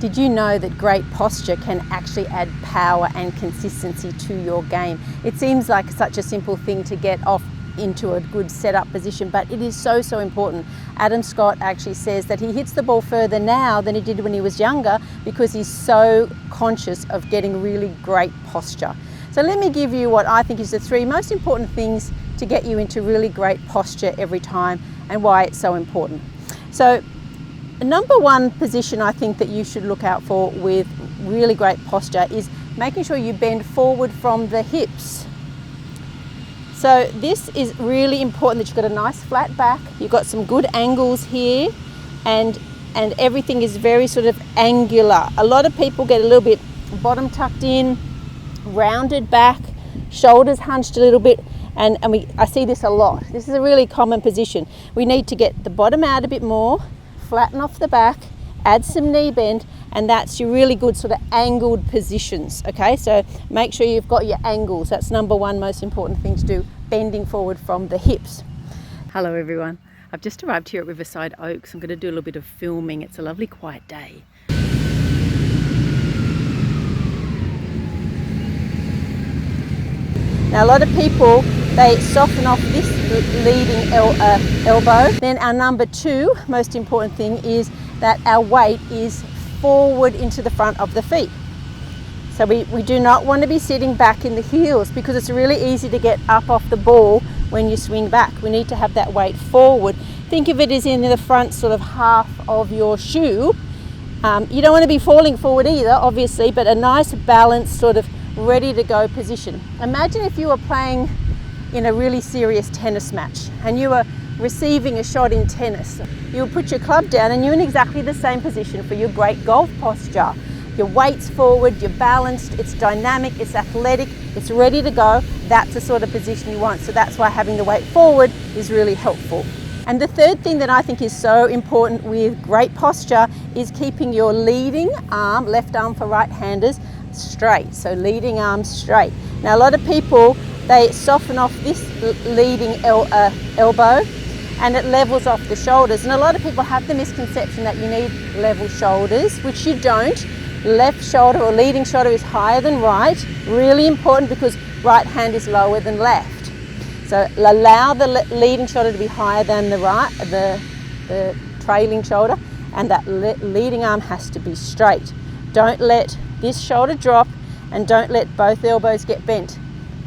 Did you know that great posture can actually add power and consistency to your game? It seems like such a simple thing to get off into a good setup position, but it is so important. Adam Scott actually says that he hits the ball further now than he did when he was younger because he's so conscious of getting really great posture. So let me give you what I think is the 3 most important things to get you into really great posture every time and why it's so important. So number 1 position I think that you should look out for with really great posture is making sure you bend forward from the hips. So this is really important that you've got a nice flat back, you've got some good angles here, and everything is very sort of angular. A lot of people get a little bit bottom tucked in, rounded back, shoulders hunched a little bit, and I see this a lot. This is a really common position. We need to get the bottom out a bit more, flatten off the back, add some knee bend, and that's your really good sort of angled positions. Okay, so make sure you've got your angles. That's number 1 most important thing to do, bending forward from the hips. Hello everyone, I've just arrived here at Riverside Oaks. I'm going to do a little bit of filming. It's a lovely quiet day. Now a lot of people, they soften off this leading elbow. Then our number 2 most important thing is that our weight is forward into the front of the feet. So we do not want to be sitting back in the heels because it's really easy to get up off the ball when you swing back. We need to have that weight forward. Think of it as in the front sort of half of your shoe. You don't want to be falling forward either, obviously, but a nice balanced sort of ready to go position. Imagine if you were playing in a really serious tennis match and you were receiving a shot in tennis. You would put your club down and you're in exactly the same position for your great golf posture. Your weight's forward, you're balanced, it's dynamic, it's athletic, it's ready to go. That's the sort of position you want. So that's why having the weight forward is really helpful. And the 3rd thing that I think is so important with great posture is keeping your leading arm, left arm for right-handers, straight. So leading arm straight. Now a lot of people, they soften off this leading elbow and it levels off the shoulders. And a lot of people have the misconception that you need level shoulders, which you don't. Left shoulder or leading shoulder is higher than right. Really important because right hand is lower than left. So allow the leading shoulder to be higher than the right, the trailing shoulder, and that leading arm has to be straight. Don't let this shoulder drop and don't let both elbows get bent.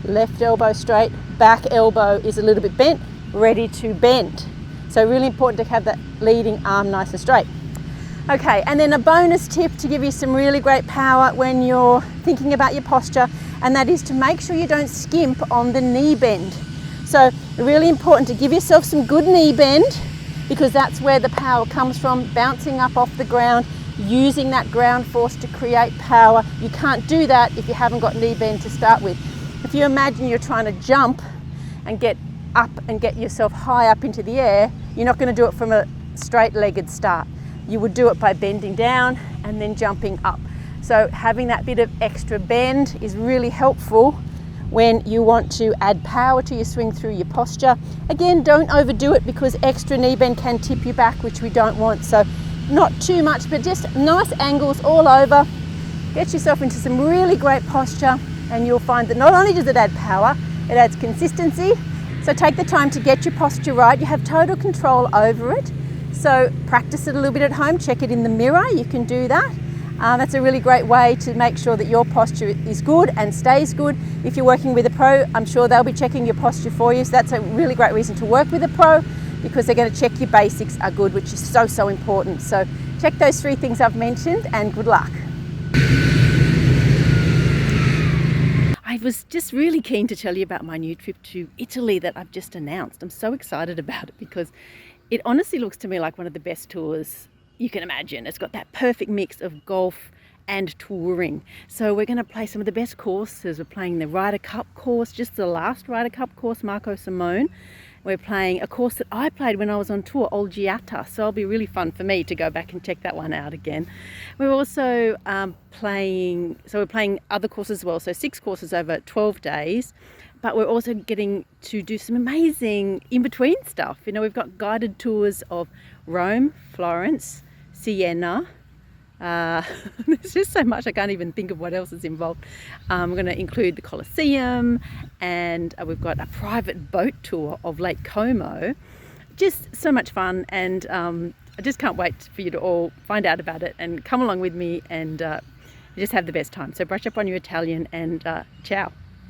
Left elbow straight, back elbow is a little bit bent, ready to bend. So really important to have that leading arm nice and straight. Okay, and then a bonus tip to give you some really great power when you're thinking about your posture, and that is to make sure you don't skimp on the knee bend. So really important to give yourself some good knee bend because that's where the power comes from, bouncing up off the ground, using that ground force to create power. You can't do that if you haven't got knee bend to start with. If you imagine you're trying to jump and get up and get yourself high up into the air, you're not going to do it from a straight-legged start. You would do it by bending down and then jumping up. So having that bit of extra bend is really helpful when you want to add power to your swing through your posture. Again, don't overdo it because extra knee bend can tip you back, which we don't want. So not too much, but just nice angles all over. Get yourself into some really great posture and you'll find that not only does it add power, it adds consistency. So take the time to get your posture right. You have total control over it. So practice it a little bit at home, check it in the mirror, you can do that. That's a really great way to make sure that your posture is good and stays good. If you're working with a pro, I'm sure they'll be checking your posture for you. So that's a really great reason to work with a pro because they're going to check your basics are good, which is so important. So check those 3 things I've mentioned and good luck. I was just really keen to tell you about my new trip to Italy that I've just announced. I'm so excited about it because it honestly looks to me like one of the best tours you can imagine. It's got that perfect mix of golf and touring. So we're going to play some of the best courses. We're playing the Ryder Cup course, just the last Ryder Cup course, Marco Simone. We're playing a course that I played when I was on tour, Olgiata. So it'll be really fun for me to go back and check that one out again. We're also playing other courses as well. So 6 courses over 12 days. But we're also getting to do some amazing in-between stuff. You know, we've got guided tours of Rome, Florence, Siena, There's just so much, I can't even think of what else is involved. We're going to include the Colosseum, and we've got a private boat tour of Lake Como. Just so much fun, and I just can't wait for you to all find out about it and come along with me and just have the best time. So brush up on your Italian, and ciao.